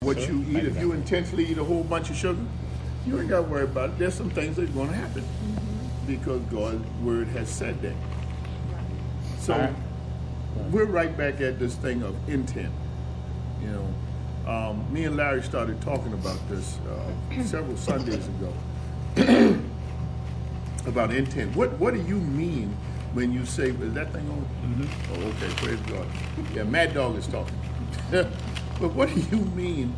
What you eat, if you intentionally eat a whole bunch of sugar, you ain't got to worry about it. There's some things that are going to happen because God's word has said that. So we're right back at this thing of intent. You know, me and Larry started talking about this several Sundays ago about intent. What do you mean when you say, is that thing on? Oh, okay, praise God. Yeah, Mad Dog is talking. But what do you mean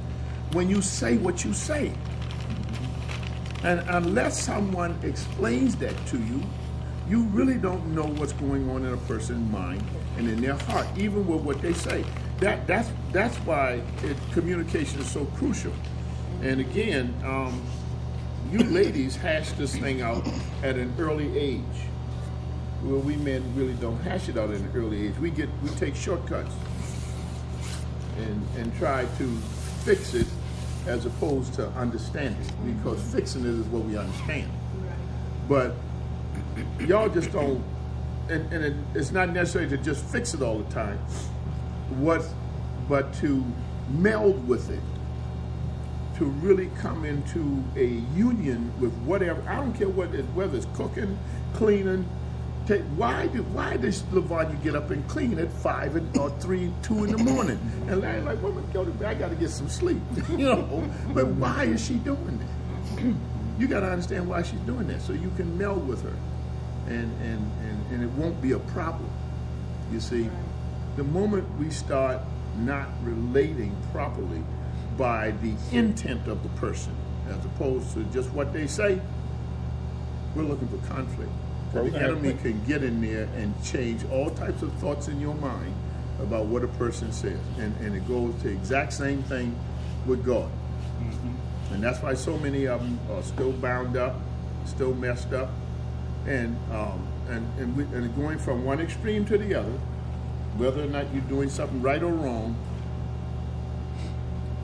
when you say what you say? And unless someone explains that to you, you really don't know what's going on in a person's mind and in their heart, even with what they say. That's why communication is so crucial. And again, you ladies hash this thing out at an early age. Well, we men really don't hash it out at an early age. We take shortcuts and try to fix it as opposed to understand it, because fixing it is what we understand. But y'all just don't, and it's not necessary to just fix it all the time, but to meld with it, to really come into a union with whatever. I don't care what it is, whether it's cooking, cleaning. Why does LaVanya get up and clean at 5 or 3, 2 in the morning? And Larry's like, woman, go to bed. I got to get some sleep, you know. But why is she doing that? You got to understand why she's doing that, so you can meld with her, and it won't be a problem. You see, the moment we start not relating properly by the intent of the person, as opposed to just what they say, we're looking for conflict. The enemy can get in there and change all types of thoughts in your mind about what a person says. And it goes to the exact same thing with God. And that's why so many of them are still bound up, still messed up, and going from one extreme to the other, whether or not you're doing something right or wrong,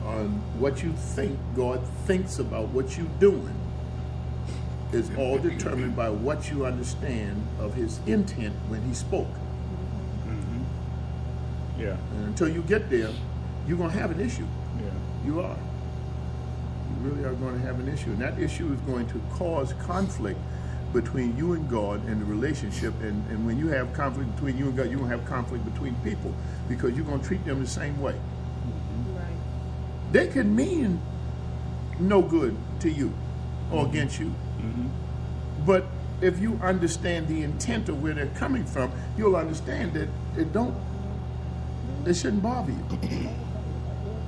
on what you think God thinks about what you're doing, is all determined by what you understand of his intent when he spoke. Yeah. And until you get there, you're going to have an issue. Yeah. You are. You really are going to have an issue. And that issue is going to cause conflict between you and God and the relationship. And when you have conflict between you and God, you're going to have conflict between people, because you're going to treat them the same way. Right. They can mean no good to you or against you. But if you understand the intent of where they're coming from, you'll understand that it shouldn't bother you.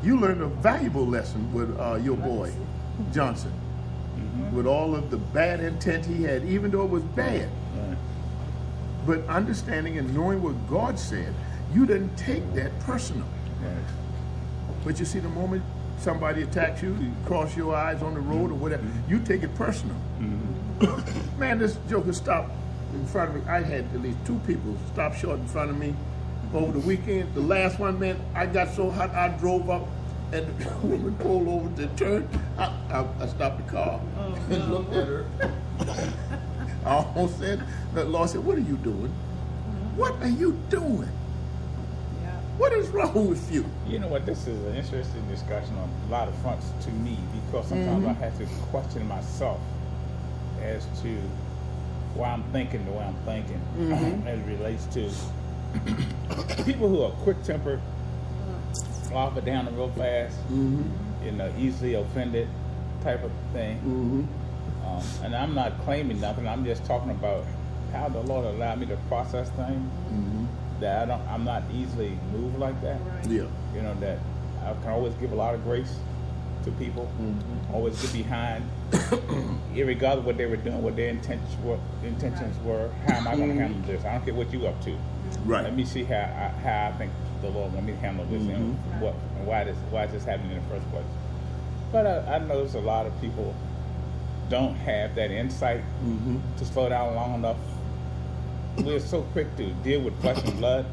You learned a valuable lesson with your boy, Johnson, with all of the bad intent he had, even though it was bad. But understanding and knowing what God said, you didn't take that personal. But you see, the moment somebody attacks you, you cross your eyes on the road or whatever, you take it personal. Man, this joker stopped in front of me. I had at least 2 people stop short in front of me over the weekend. The last one, man, I got so hot I drove up, and the woman pulled over to turn. I stopped the car and looked at her. I almost said, the Lord said, what are you doing? What are you doing? What is wrong with you? You know what? This is an interesting discussion on a lot of fronts to me, because sometimes I have to question myself as to why I'm thinking the way I'm thinking as it relates to people who are quick-tempered, off it down the real fast, you know, easily offended type of thing. And I'm not claiming nothing. I'm just talking about how the Lord allowed me to process things. That I'm not easily moved like that. Yeah. You know, that I can always give a lot of grace to people. Always get behind, irregardless of what they were doing, what their intentions were. How am I going to handle this? I don't care what you up to. Right. Let me see how I think the Lord want me to handle this, and why is this happening in the first place. But I notice a lot of people don't have that insight to slow down long enough. We're so quick to deal with flesh and blood,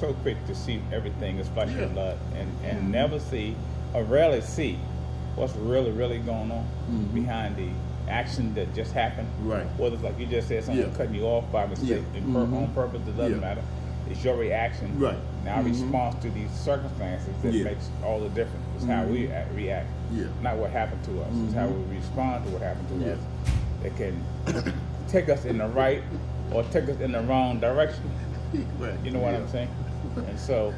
so quick to see everything as flesh and blood, and never see, or rarely see, what's really, really going on behind the action that just happened. Right. Whether it's like you just said, someone cutting you off by mistake, on purpose, it doesn't matter. It's your reaction. Right. And our response to these circumstances that Yeah. makes all the difference. It's how we react. Yeah. Not what happened to us. It's how we respond to what happened to Yeah. us. It can take us in the right or take us in the wrong direction. Right. You know what Yeah. I'm saying? And so,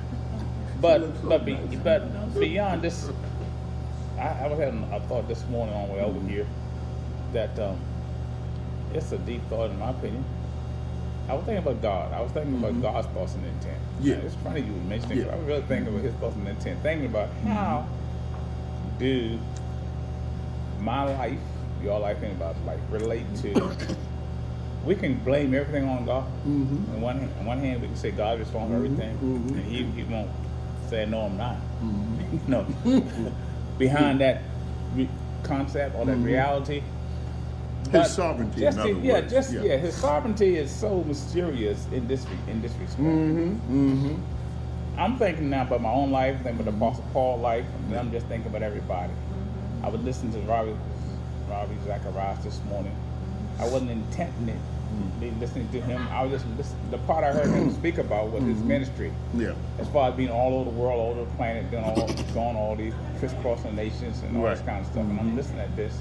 but beyond this, I was having a thought this morning on the way over here that it's a deep thought in my opinion. I was thinking about God. I was thinking about God's thoughts and intent. Yeah. It's funny you mentioned it. Yeah. I was really thinking about His thoughts and intent. Thinking about how do my life, your life, anybody's life, relate to. We can blame everything on God. On one hand, we can say God is responsible for everything, and He won't say no, I'm not. No, behind that concept or that reality. His sovereignty, in other words. His sovereignty is so mysterious in this respect. I'm thinking now about my own life, thinking about the Apostle Paul's life, and then I'm just thinking about everybody. I was listening to Ravi Zacharias this morning. I wasn't intending it, be listening to him. I was just listening. The part I heard him speak about was his ministry. Yeah. As far as being all over the world, all over the planet, going all these crisscrossing nations and all this kind of stuff. And I'm listening at this.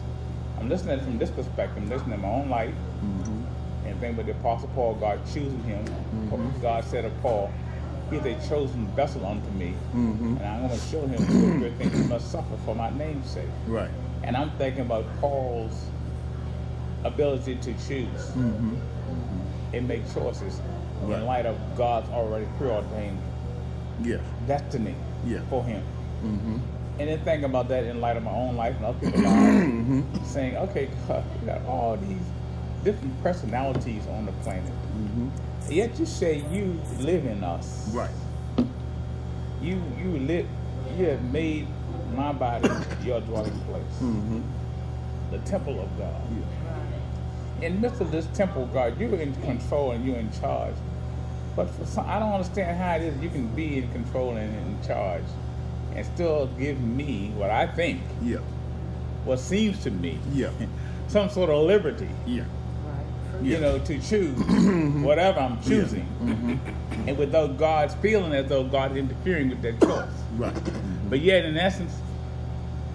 I'm listening at it from this perspective. I'm listening to my own life. And thinking about the Apostle Paul, God choosing him. God said of Paul, He's a chosen vessel unto me. And I'm going to show him the great things he must suffer for my name's sake. Right. And I'm thinking about Paul's ability to choose and make choices Right. in light of God's already preordained Yes. destiny Yeah. for him. And then thinking about that in light of my own life and other people's lives, saying, okay, God, we got all these different personalities on the planet. Yet you say you live in us. Right. You have made my body your dwelling place. The temple of God. In the midst of this temple, God, you're in control and you're in charge. But for some, I don't understand how it is you can be in control and in charge and still give me what I think, Yeah. what seems to me, Yeah. some sort of liberty, Yeah. you know, to choose whatever I'm choosing. And without God's feeling as though God is interfering with that choice. Right. But yet, in essence,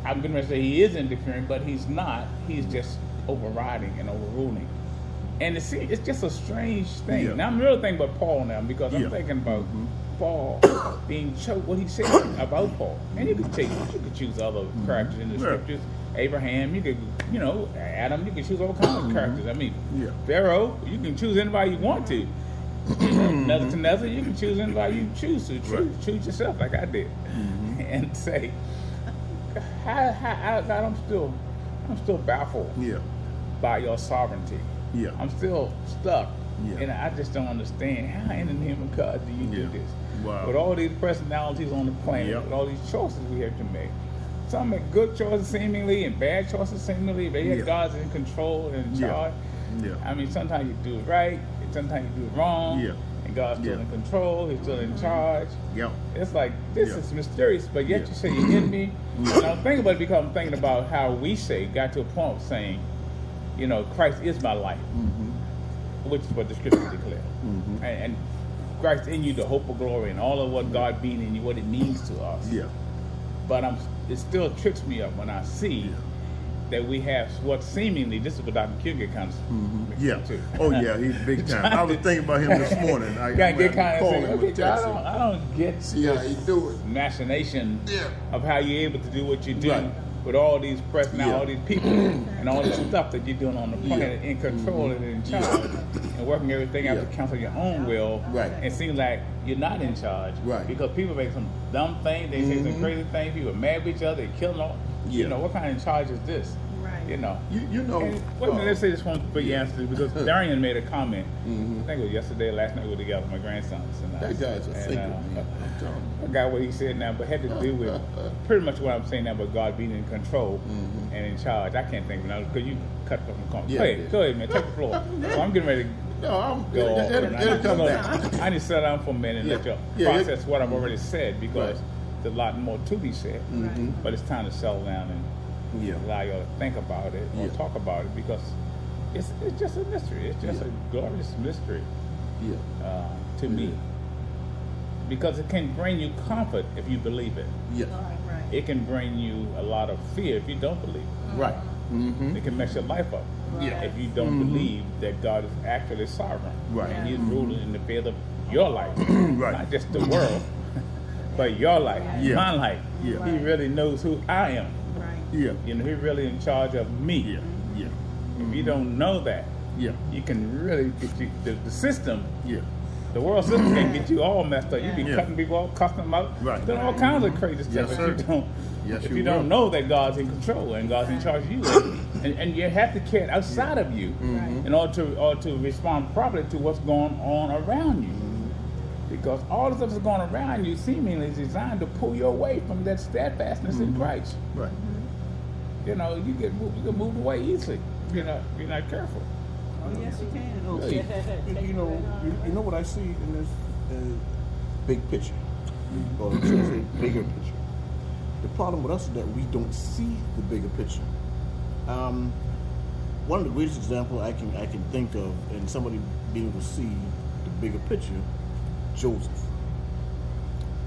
I'm going to say he is interfering, but he's not. He's just overriding and overruling. And it's just a strange thing. Yeah. Now, I'm really thinking about Paul now because I'm Yeah. thinking about Paul being chosen, what he said about Paul. And you could choose other characters in the Yeah. scriptures. Abraham, you could, Adam, you can choose all kinds of characters. I mean, Yeah. Pharaoh, you can choose anybody you want to. Nebuchadnezzar, you can choose anybody you choose to. Choose yourself like I did. And say, how, God, I'm still baffled Yeah. by your sovereignty. Yeah. I'm still stuck. Yeah. And I just don't understand how in the name of God do you do Yeah. this? Wow. With all these personalities on the planet, Yep. with all these choices we have to make. Some make good choices seemingly and bad choices seemingly, but yet Yeah. God's in control and in Yeah. charge. Yeah. I mean, sometimes you do it right, and sometimes you do it wrong. Yeah. And God's still Yeah. in control, He's still in charge. Yeah. It's like, this Yeah. is mysterious, but yet Yeah. you say you're in me. And I'm thinking about it because I'm thinking about how we got to a point of saying, Christ is my life, which is what the scripture declares. And Christ in you, the hope of glory, and all of what God being in you, what it means to us. Yeah. But it still tricks me up when I see that we have what seemingly, this is what Dr. Kilgore kind of Yeah. too. Oh yeah, he's big time. I was thinking about him this morning. I Gotta get kind of call saying, him okay, and God, text him. I don't get See how he do it. machination Yeah. of how you're able to do what you do Right. with all these personalities, all Yeah. these people, and all this stuff that you're doing on the planet, in control and in charge, and working everything out to Yeah. counsel your own will. Right. And seems like you're not in charge. Right. Because people make some dumb things, they say some crazy things, people are mad with each other, they kill them. Yeah. What kind of charge is this? Right. You know. And wait a minute, let's say this one big answer because Darian made a comment. I think it was yesterday, last night we were together, my grandsons and I. That guy's a And, thinker, man. I'm telling I forgot what he said now, but had to do with pretty much what I'm saying now about God being in control and in charge. I can't think of it now because you cut from the corner. Yeah, Go ahead, man. Take the floor. So I'm getting ready to you. No, go off. it'll come back. I need to settle down for a minute and Yeah. let you Yeah, process what I've already said because Right. there's a lot more to be said. But it's time to settle down and Yeah. allow you to think about it or Yeah. talk about it because it's just a mystery. It's just Yeah. a glorious mystery Yeah. to me. because it can bring you comfort if you believe it. Yeah. Right. It can bring you a lot of fear if you don't believe it. Right. Mm-hmm. It can mess your life up. Yeah. If you don't believe that God is actually sovereign. Right. And He's ruling in the field of your life. Right. Not just the world, but your life, Yeah. my life. Yeah. He really knows who I am. Right. Yeah. You know, He's really in charge of me. Yeah. Yeah. If you don't know that, Yeah. you can really get you, the system, Yeah. the world system can get you all messed up. You be Yeah. cutting people off, cussing them out, Right. doing all kinds of crazy stuff Yes, if sir. you don't. Yes, if you you don't will. know that God's in control and God's in charge of you, and you have to care outside of you in order to respond properly to what's going on around you. Because all the stuff that's going around you seemingly is designed to pull you away from that steadfastness in Christ. Right. You know, you get moved away easily if you're not careful. Oh, yes, you can. Oh, Really? You know what I see in this big picture, or should I say bigger picture. The problem with us is that we don't see the bigger picture. One of the greatest examples I can think of, and somebody being able to see the bigger picture, Joseph.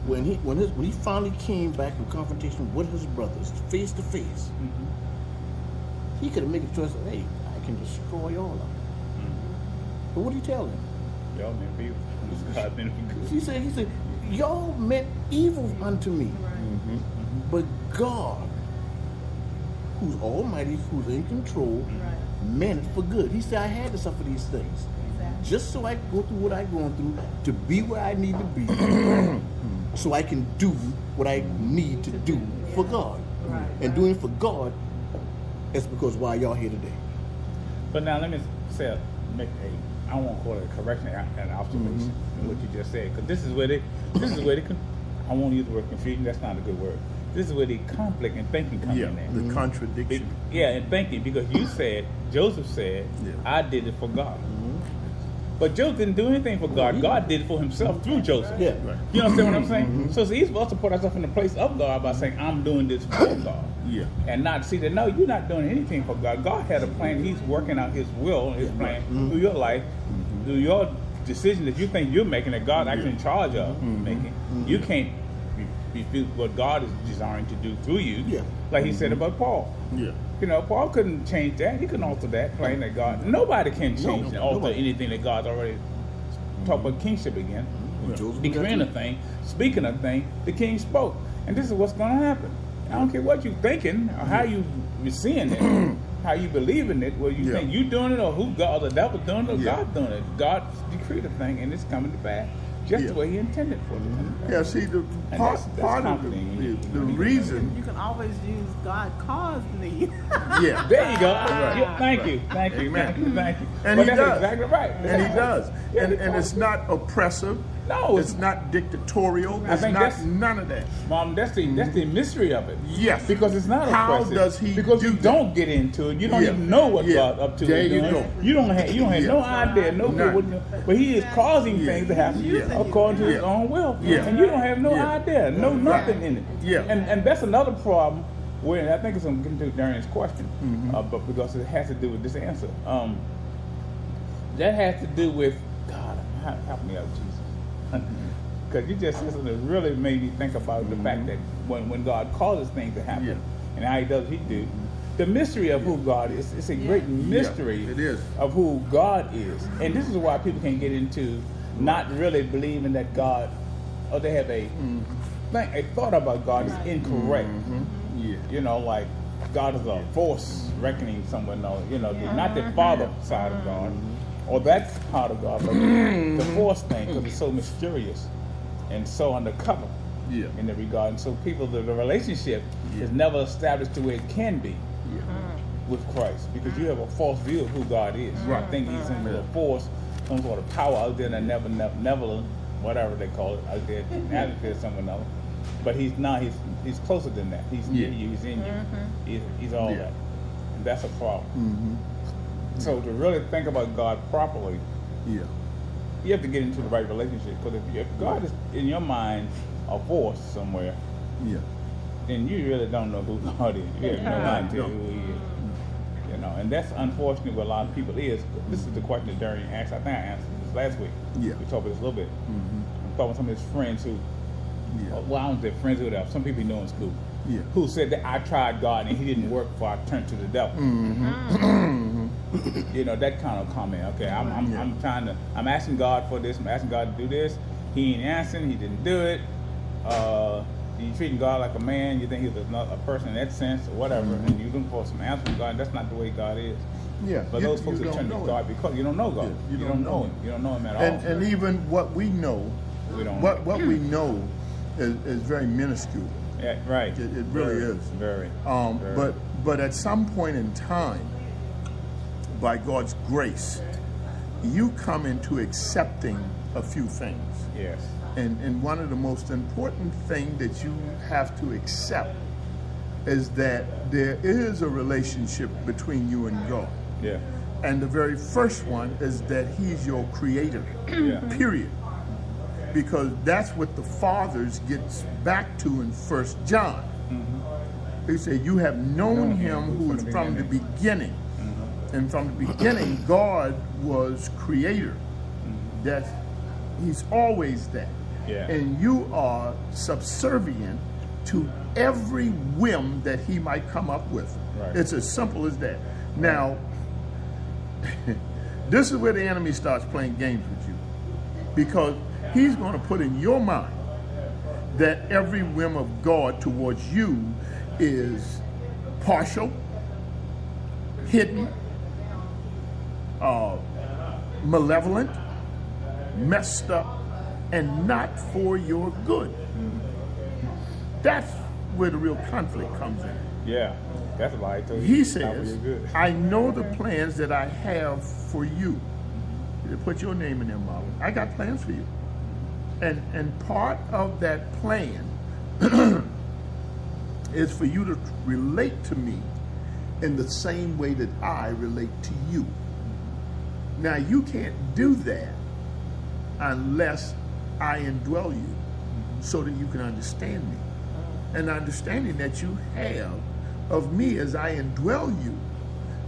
When he finally came back in confrontation with his brothers, face to face, he could have made a choice of, hey, I can destroy all of them. But what did he tell them? Y'all meant evil. God meant good. He said, y'all meant evil unto me. Right. But God, who's almighty, who's in control, Right. meant it for good. He said, I had to suffer these things. Exactly. Just so I can go through what I'm going through, to be where I need to be, so I can do what I need to do for God. Right. And doing it for God, that's because why y'all here today. But now let me say, I won't call it a correction, an observation in what you just said, because this is where I won't use the word confusion. That's not a good word. This is where the conflict and thinking comes Yeah. in there. The contradiction. And thinking, because Joseph said, Yeah. I did it for God. But Joseph didn't do anything for God. God did it for himself through Joseph. Yeah. Right. You understand what I'm saying? So it's easy for us to put ourselves in the place of God by saying, I'm doing this for God. Yeah. And not see that, no, you're not doing anything for God. God had a plan. He's working out His will and His plan through your life, through your decision that you think you're making, that God actually in charge of making. You can't refute what God is desiring to do through you. Yeah. Like He said about Paul. Yeah. You know, Paul couldn't change that. He couldn't alter that, claim that God. Nobody can change and alter nobody. anything that God's already talked about kingship again. And Joseph Decreeing a thing, speaking a thing, the king spoke. And this is what's going to happen. I don't care what you're thinking or how you're seeing it, how you believe in it, whether you Yeah. think you doing it or who God, the devil doing it or Yeah. God doing it. God decreed a thing and it's coming to pass just Yeah. the way He intended for it to come to pass. Yeah, see, the And part, that's part of comforting when the you- reason, You can always use God caused me. yeah, There you go. Right. Yeah, thank you. Amen. Thank you. And But he that's does. exactly right. and he does, Yeah, and it's not oppressive. No, It's not dictatorial. I It's think not that's- none of that. Mom, that's the mystery of it. Yes. Because it's not How oppressive. does he Because do you that? don't get into it. You don't Yeah. even know what Yeah. God up to There is you doing. go. You don't have Yeah. no idea, no None. clue what, but He is causing Yeah. things to happen Yeah. according to His Yeah. own will. Yeah. And you don't have no Yeah. idea, no nothing in it. Yeah. And that's another problem where I think it's going to get into during this question, but because it has to do with this answer. That has to do with God. Help me out, Jesus. Because you just said something that really made me think about the fact that when God causes things to happen, Yeah. and how He does, He do. The mystery of who God is, it's a great mystery it is. of who God is. And this is why people can get into not really believing that God, or they have a thought about God is incorrect. Yeah. You know, like God is a force reckoning someone, not the Father side of God, or that part of God, but the force thing, because it's so mysterious and so undercover Yeah. in that regard. And so the relationship is never established the way it can be with Christ, because you have a false view of who God is. You think He's some sort of force, some sort of power out there that never, whatever they call it, out there, advocate someone else. But He's not. He's closer than that. He's near you. He's in you. He's all Yeah. that, and that's a problem. So to really think about God properly, Yeah. you have to get into the right relationship. Because if God is in your mind a force somewhere, Yeah. then you really don't know who God is. You have no idea No. who He is. And that's unfortunately what a lot of people is. This is the question that Darian asked. I think I answered this last week. Yeah. We talked about this a little bit. thought of some of his friends who, Yeah. well, I don't say friends who have some people you know in school, Yeah. who said that I tried God and he didn't work before I turned to the devil. You know, that kind of comment. Okay, I'm asking God for this. I'm asking God to do this. He ain't answering. He didn't do it. You treating God like a man. You think he's not a person in that sense or whatever, and you looking for some answer from God. That's not the way God is. Yeah. But those folks that turn to God because you don't know God. Yeah, you don't know him. You don't know him at all. And even what we know, We don't what we know is very minuscule. Yeah, right. It really is. Very. But at some point in time, by God's grace, you come into accepting a few things. Yes. And one of the most important things that you have to accept is that there is a relationship between you and God. Yeah. And the very first one is that He's your creator, Yeah. period. Because that's what the Fathers gets back to in 1 John. They say, you have known Him who is from the beginning. And from the beginning, God was creator. That He's always that. Yeah. And you are subservient to every whim that He might come up with. Right. It's as simple as that. Now, this is where the enemy starts playing games with you. Because he's going to put in your mind that every whim of God towards you is partial, hidden, malevolent, messed up, and not for your good. That's where the real conflict comes in. Yeah. That's a lie. I told you. He Not for says, your good. I know the plans that I have for you. You put your name in there, Marvin. I got plans for you. And part of that plan is for you to relate to me in the same way that I relate to you. Now, you can't do that unless I indwell you so that you can understand me. And the understanding that you have of me as I indwell you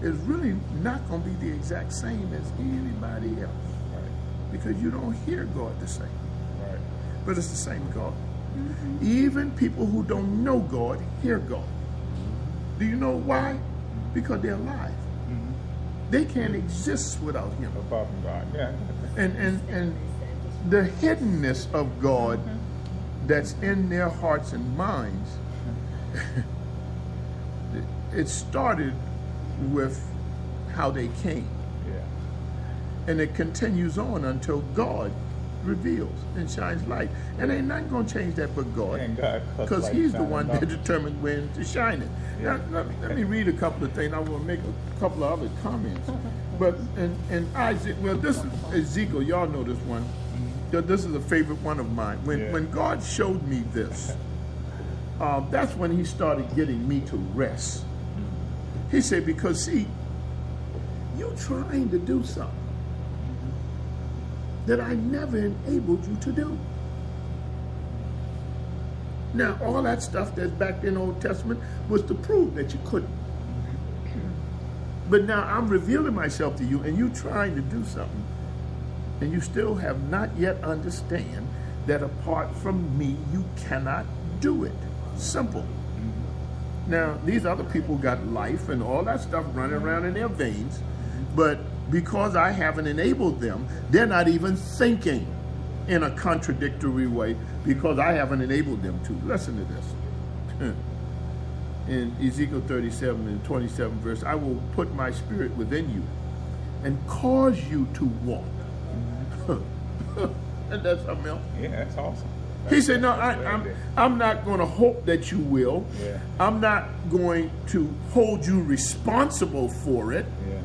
is really not going to be the exact same as anybody else. Right. Because you don't hear God the same. Right. But it's the same God. Even people who don't know God hear God. Do you know why? Because they're alive. They can't exist without Him. Apart from God. Yeah. And the hiddenness of God that's in their hearts and minds, it started with how they came. Yeah. And it continues on until God reveals and shines light. And ain't nothing going to change that but God. And God, Because He's the one that determines when to shine it. Yeah. Now, let me read a couple of things. I will make a couple of other comments. But in Isaac, well, this is Ezekiel. Y'all know this one. This is a favorite one of mine. When God showed me this, that's when He started getting me to rest. He said, because see, you're trying to do something that I never enabled you to do. Now, all that stuff that's back in the Old Testament was to prove that you couldn't. But now I'm revealing myself to you, and you trying to do something, and you still have not yet understand that apart from me, you cannot do it. Simple. Now, these other people got life and all that stuff running around in their veins, but because I haven't enabled them, they're not even thinking in a contradictory way because I haven't enabled them to. Listen to this. In Ezekiel 37 and 27 verse, I will put my spirit within you and cause you to walk. And that's something else. Yeah, that's awesome. He said, no, I'm not going to hope that you will. Yeah. I'm not going to hold you responsible for it. Yeah.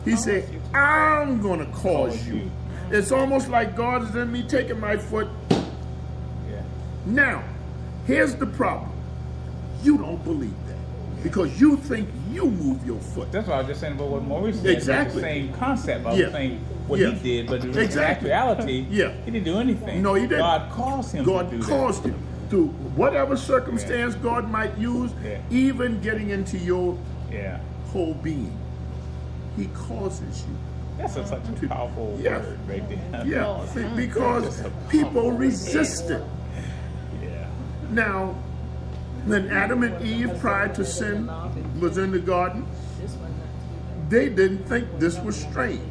He said, I'm going to cause you. It's almost like God is in me taking my foot. Yeah. Now, here's the problem. You don't believe that because you think you move your foot. That's what I was just saying about what Maurice said. Exactly. It's the same concept. I Yeah. was saying what Yeah. he did, but in Exactly. reality, Yeah. he didn't do anything. No, he didn't. God caused him to God do that. caused him through whatever circumstance God might use, Yeah. even getting into your Yeah. whole being. He causes you. That's such a powerful Yeah. word right there. Yeah, because people resisted. Yeah. Now, when Adam and Eve, prior to sin, was in the garden, they didn't think this was strange.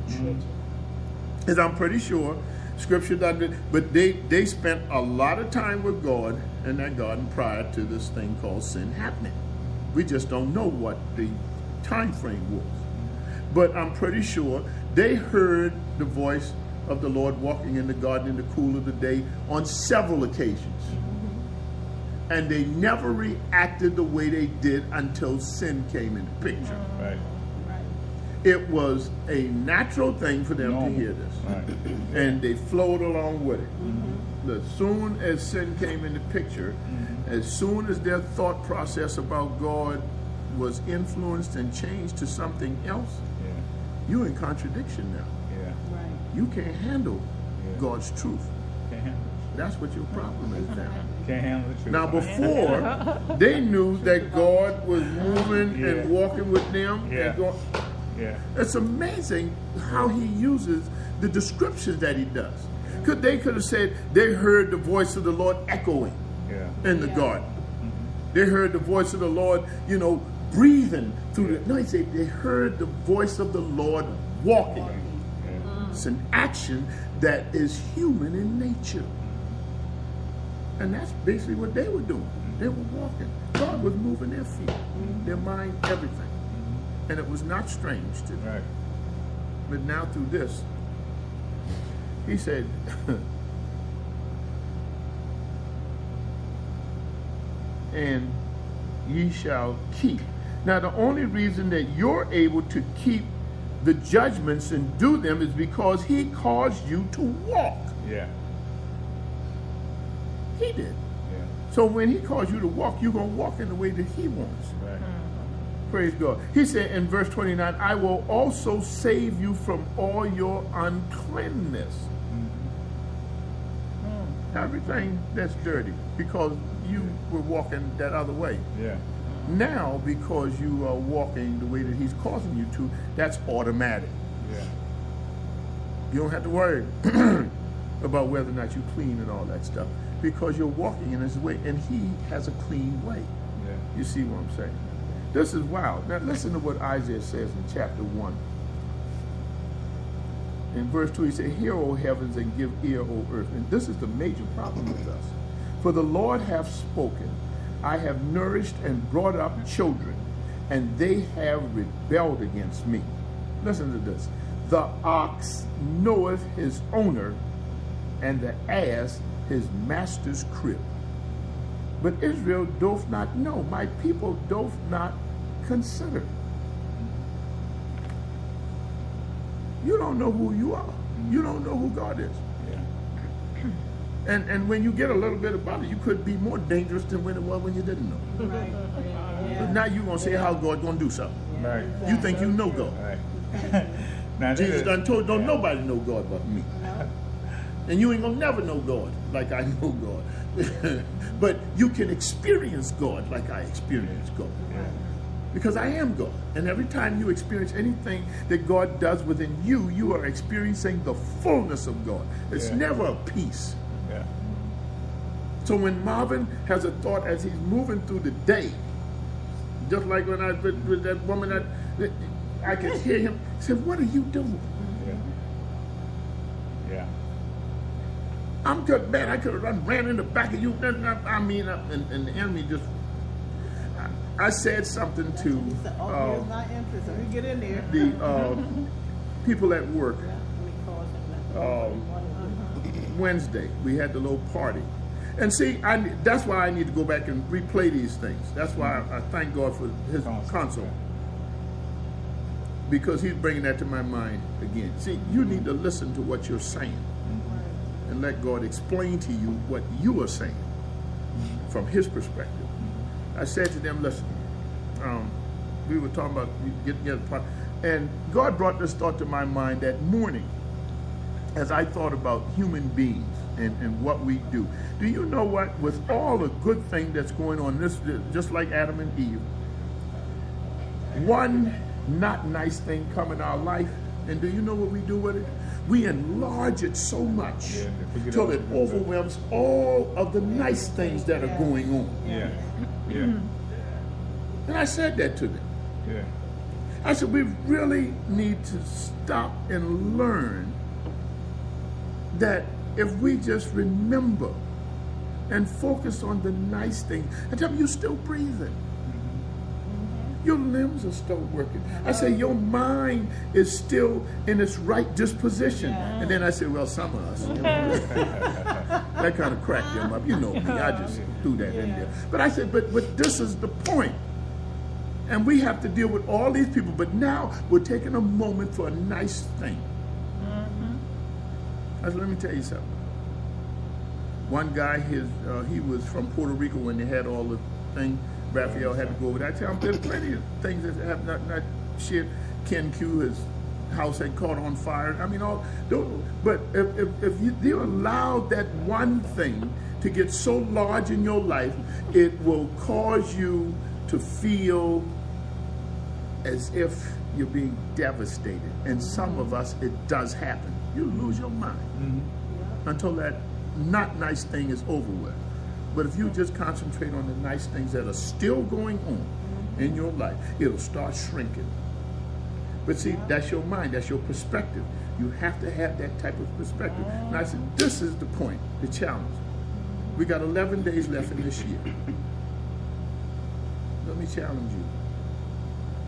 As I'm pretty sure, Scripture doesn't, but they spent a lot of time with God in that garden prior to this thing called sin happening. We just don't know what the time frame was. But I'm pretty sure they heard the voice of the Lord walking in the garden in the cool of the day on several occasions. And they never reacted the way they did until sin came into picture. Right. It was a natural thing for them Normal. to hear this. Right. And they flowed along with it. As soon as sin came into picture, as soon as their thought process about God was influenced and changed to something else, Yeah. you're in contradiction now. Yeah. Right. You can't handle Yeah. God's truth. Can't handle it. That's what your problem is now. Can't handle the truth. Now, before, they knew that God was moving and walking with them. Yeah. And going, Yeah. it's amazing how he uses the descriptions that he does. They could have said they heard the voice of the Lord echoing Yeah. in the garden. They heard the voice of the Lord, breathing through the. No, he said they heard the voice of the Lord walking. Yeah. It's an action that is human in nature. And that's basically what they were doing. They were walking. God was moving their feet, their mind, everything. And it was not strange to them. Right. But now through this, he said, and ye shall keep. Now the only reason that you're able to keep the judgments and do them is because he caused you to walk. Yeah. He did. Yeah. So when he calls you to walk, you're going to walk in the way that he wants. Right. Praise God. He said in verse 29, I will also save you from all your uncleanness. Everything that's dirty, because you were walking that other way. Yeah. Now, because you are walking the way that he's causing you to, that's automatic. Yeah. You don't have to worry about whether or not you clean and all that stuff, because you're walking in his way, and he has a clean way. Yeah. You see what I'm saying? This is wild. Now listen to what Isaiah says in chapter 1. In verse 2, he said, Hear, O heavens, and give ear, O earth. And this is the major problem with us. For the Lord hath spoken, I have nourished and brought up children, and they have rebelled against me. Listen to this. The ox knoweth his owner, and the ass his master's crib. But Israel doth not know, my people doth not consider. You don't know who you are. You don't know who God is. Yeah. And when you get a little bit about it, you could be more dangerous than when it was when you didn't know. Right. But now you're going to say how God's going to do something. Right. You think you know God. Right. Now, this Jesus is- done told, don't nobody know God but me. And you ain't going to never know God like I know God. But you can experience God like I experience God. Yeah. Because I am God. And every time you experience anything that God does within you, you are experiencing the fullness of God. It's Yeah. never a piece. Yeah. So when Marvin has a thought as he's moving through the day, just like when I with that woman that I could hear him say, what are you doing? Yeah. Yeah. I'm good, man. I could have ran in the back of you. I mean, and the enemy just. I said something to Here's my entrance. So we get in there. the people at work Uh-huh. Wednesday. We had the little party, and see, that's why I need to go back and replay these things. That's why I thank God for His console, because He's bringing that to my mind again. See, you need to listen to what you're saying, and let God explain to you what you are saying from His perspective. I said to them, listen, we were talking about getting together, and God brought this thought to my mind that morning as I thought about human beings and what we do. Do you know what? With all the good thing that's going on, this just like Adam and Eve, one not nice thing come in our life, And do you know what we do with it? We enlarge it so much Yeah, forget till all it the- overwhelms all of the nice things that are going on. Yeah. Yeah. And I said that to them. Yeah. I said, we really need to stop and learn that if we just remember and focus on the nice things, and tell me you're still breathing. Your limbs are still working. I say your mind is still in its right disposition. And then I say, well, some of us, you know, that kind of cracked them up. You know me, I just threw that in there. But I said, but this is the point. And we have to deal with all these people, but now we're taking a moment for a nice thing. I said, let me tell you something. One guy, he was from Puerto Rico when they had all the thing. Raphael had to go over there. I tell him there's plenty of things that have not shit. Ken Q, his house had caught on fire. I mean, but if you allow that one thing to get so large in your life, it will cause you to feel as if you're being devastated. And some of us, it does happen. You lose your mind until that not nice thing is over with. But if you just concentrate on the nice things that are still going on in your life, it'll start shrinking. But see, that's your mind, that's your perspective. You have to have that type of perspective. And I said, this is the point, the challenge. We got 11 days left in this year. Let me challenge you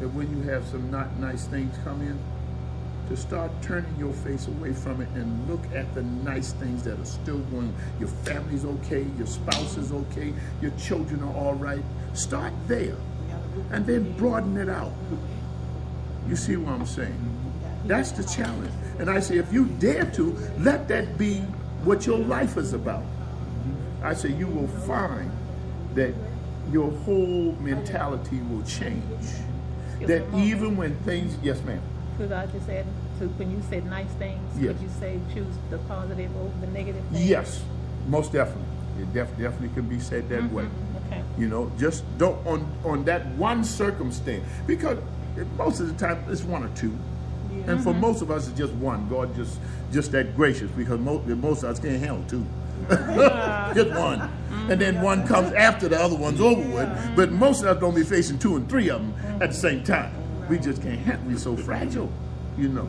that when you have some not nice things come in, to start turning your face away from it and look at the nice things that are still going on. Your family's okay, your spouse is okay, your children are all right. Start there and then broaden it out. You see what I'm saying? That's the challenge. And I say, if you dare to, let that be what your life is about. I say, you will find that your whole mentality will change. That even when things, yes ma'am. Could I just add, so when you said nice things, Yes. would you say choose the positive over the negative things? Yes, most definitely. It definitely can be said that way. Okay. You know, just don't on that one circumstance, because most of the time it's one or two, and for most of us it's just one. God just that gracious, because most of us can't handle two. Just one, and then one comes after the other one's over with. But most of us don't be facing 2 and 3 of them at the same time. We just can't handle. We're so fragile, you know.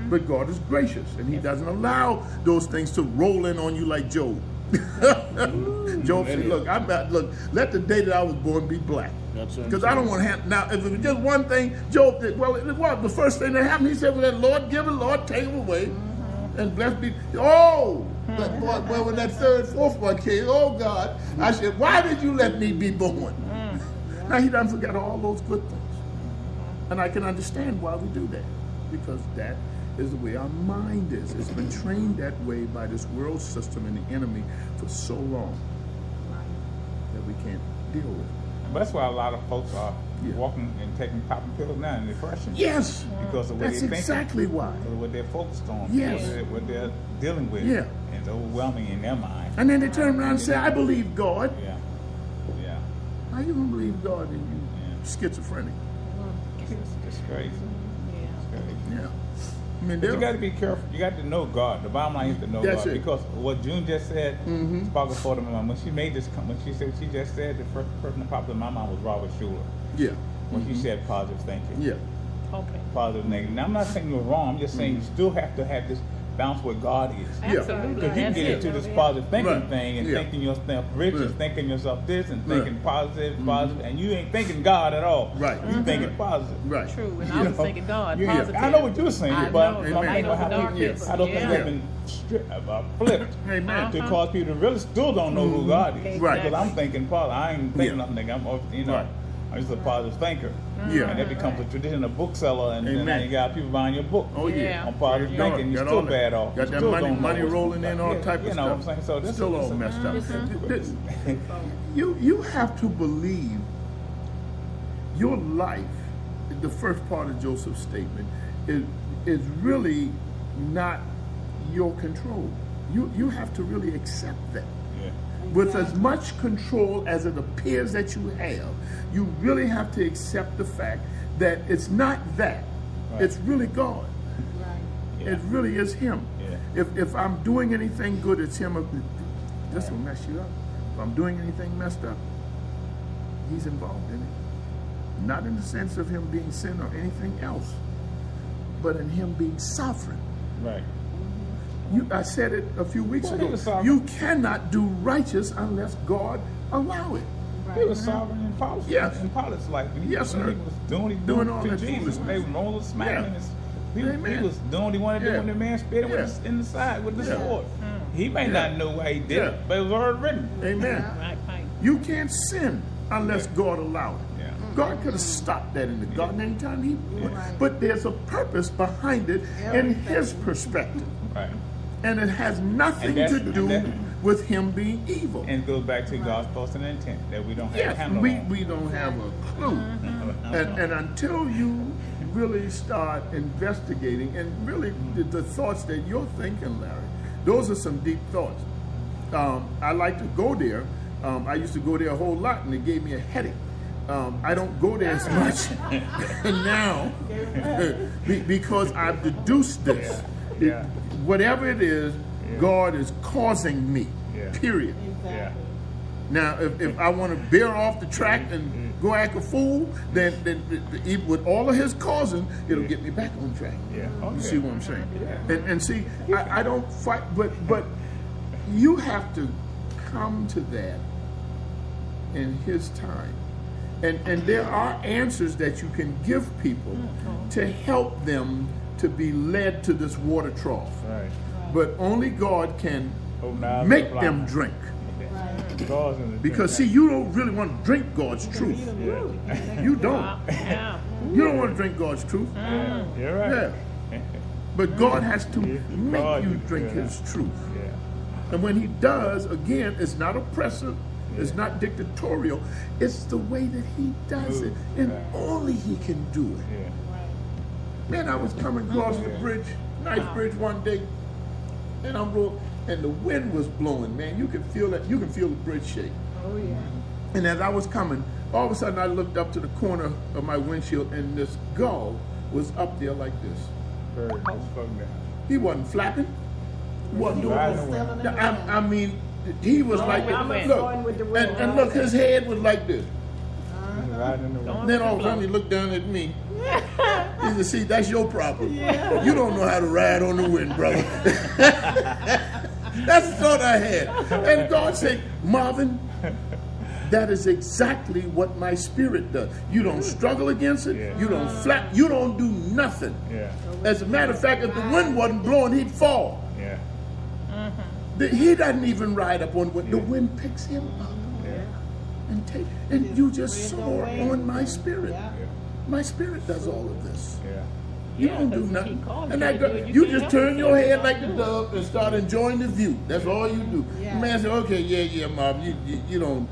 But God is gracious, and He doesn't allow those things to roll in on you like Job. Job said, "Look, let the day that I was born be black, That's right. because I don't want to have." Now, if it was just one thing, Job did. Well, it was the first thing that happened. He said, "Well, Lord give it, Lord take it away, and blessed be." Oh, but boy, well, when that third, fourth one came, oh God, I said, "Why did you let me be born?" Now He doesn't forget all those good things. And I can understand why we do that, because that is the way our mind is. It's been trained that way by this world system and the enemy for so long that we can't deal with it. But that's why a lot of folks are Yeah. walking and popping pills now in depression. Yes, Because of what that's they're thinking. exactly why. Because of what they're focused on. Yes. What they're dealing with. Yeah. And it's overwhelming in their mind. And then they turn around and say, "I believe God." Yeah. Yeah. How you gonna believe God and you Yeah. schizophrenic? It's crazy. It's crazy. Yeah. I mean, But you got to be careful. You got to know God. The bottom line is to know That's God. it. Because what June just said sparkled for the mind. When she made this comment, she said, she just said the first person that popped in my mind was Robert Schuller. Yeah. When she said positive thinking. Yeah. Okay. Positive, negative. Now, I'm not saying you're wrong. I'm just saying you still have to have this balance where God is. Yeah. Absolutely. Because you can That's get it. into this positive thinking Right. thing and Yeah. thinking yourself rich and Right. thinking yourself this and thinking Right. positive, and you ain't thinking God at all. Right. You thinking positive. Right. True, and I was thinking God, Yeah. positive. I know what you're saying, I but know, Amen. I'm light thinking over how darkness. how those things Yeah. have been flipped Amen. to cause people to really still don't know who God is. Right. Because I'm thinking positive. I ain't thinking Yeah. nothing. I'm Right. I'm just a positive thinker. Yeah. And that becomes a tradition, a bookseller, and then Amen. you got people buying your book. Oh yeah. Yeah. On positive Got thinking, you're all still that. bad off. Got You that still money don't know money what's- rolling in, all yeah, type of you stuff. know what I'm saying? So this still is all messed up. This- You have to believe your life. The first part of Joseph's statement is really not your control. You have to really accept that. Yeah. With as much control as it appears that you have, you really have to accept the fact that it's not that. Right. It's really God. Yeah. It really is him. Yeah. If I'm doing anything good, it's him. This will mess you up. If I'm doing anything messed up, he's involved in it. Not in the sense of him being sin or anything else, but in him being sovereign. Right. I said it a few weeks Well, he ago. was sovereign. You cannot do righteous unless God allow it. He was sovereign in politics. Yes. In politics, like when Yes, when sir. he was doing what he Doing doing all to that Jesus. foolishness. They were rolling, smacking Yeah. his. He Amen. was doing what he wanted to do Yeah. when the man spit him Yeah. in the side with the Yeah. sword. He may Yeah. not know why he did Yeah. it, but it was already written. Amen. Right, right. You can't sin unless God allow it. Yeah. God could have stopped that in the garden anytime he Right. but there's a purpose behind it in his perspective. Right. And it has nothing And to that's- do and that- with him being evil. And it goes back to God's thoughts and intent that we don't have Yes, handle we on. don't have a clue. And until you really start investigating and really the thoughts that you're thinking, Larry, those are some deep thoughts. I like to go there. I used to go there a whole lot and it gave me a headache. I don't go there as much now because I've deduced this. Yeah. Whatever it is, God is causing me, Yeah. period. Yeah. Now, if I want to veer off the track and go act a fool, then with all of his causing, it'll get me back on track. Yeah. You Okay. see what I'm saying? And see, I don't fight, but you have to come to that in his time. And there are answers that you can give people to help them to be led to this water trough. Right. But only God can Open the eyes of make the them blind. drink. God's in the Because see, you don't really want to drink God's truth. Yeah. You don't. Yeah. You don't want to drink God's truth. Yeah. You're right. Yeah. But God has to make God, you drink yeah. his truth. Yeah. And when he does, again, it's not oppressive, it's not dictatorial, it's the way that he does it. And Right. only he can do it. Yeah. Man, I was coming across the bridge, nice bridge one day, and and the wind was blowing, man. You could feel that. You can feel the bridge shake. Oh, yeah. And as I was coming, all of a sudden I looked up to the corner of my windshield, and this gull was up there like this. Bird just floating down. He wasn't flapping. He wasn't doing Riding nothing. the wind. Sailing in the wind. I mean, he was like, with the wind. Going with the look, wind. and look, his head was like this. He's riding in the wind. And then all of a sudden he looked down at me. He said, see, that's your problem. You don't know how to ride on the wind, brother. That's the thought I had. And God said, Marvin, that is exactly what my spirit does. You don't struggle against it. Yeah. You don't flap. You don't do nothing. Yeah. As a matter of fact, if the wind wasn't blowing, he'd fall. Yeah. He doesn't even ride up on the wind. The wind picks him up Yeah. and you just soar away. on my spirit. Yeah. My spirit does all of this. Yeah. You Yeah, don't do 'cause nothing. he called And you that to do it. You you can't just help turn your yourself. head like the dove and start enjoying the view. That's all you do. Yeah. The man said, okay, yeah, Mom, you don't,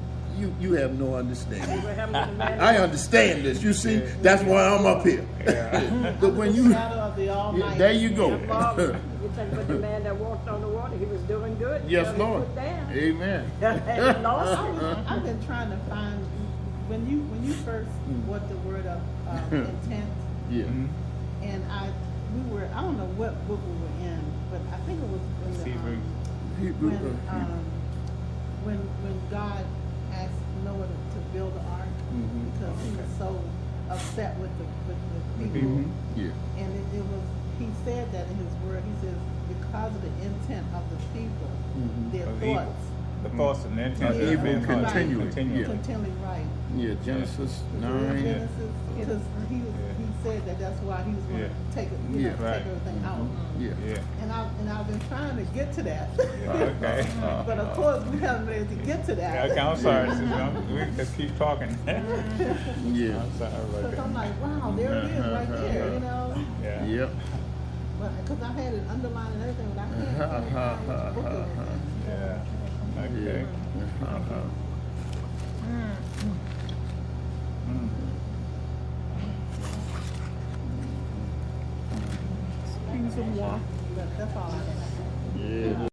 you have no understanding. What happened to the man? I understand this. You see, that's why I'm up here. But when The you, shadow of the Almighty. there you go. You think about the man that walked on the water, he was doing good. Yes, until he Lord. put down. Amen. And he lost it. I've been trying to find when you first what the word of intent, Yeah. and I don't know what book we were in, but I think it was in Hebrews. Hebrew, when God asked Noah to build the ark because he was so upset with the people. yeah. And it was, he said that in his word, he says, because of the intent of the people, their Of evil. thoughts The thoughts and the intent Of of evil man's heart continually, continually. yeah. continually right. Yeah, Genesis In 9. Genesis, because he said that that's why he was going to Yeah. take it, Yeah. take Right. everything out. Yeah. Yeah. And I've been trying to get to that, Okay. but of course we haven't been able to get to Yeah, that. okay, I'm sorry. We just keep talking. Yeah. I'm sorry about Because I'm that. like, wow, there it is right there, you know. Yeah. Yep. Because I had it underlined and everything, but I can't find which book it was in. Yeah. Okay. Use some water. But that's all I have. Yeah.